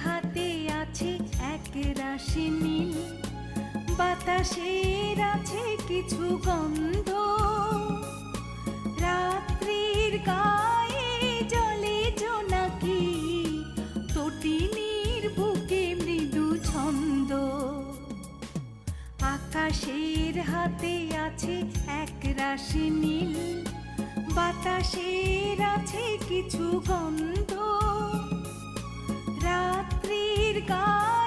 হাতে আছে এক রাশি নীল, বাতাসের আছে কিছু গন্ধ, রাত্রির গায়ে জলে জোনাকি, তটিনীর বুকে মৃদু ছন্দ। আকাশের হাতে আছে এক রাশি নীল, বাতাসের আছে কিছু গন্ধ, রাত্রির গায়ে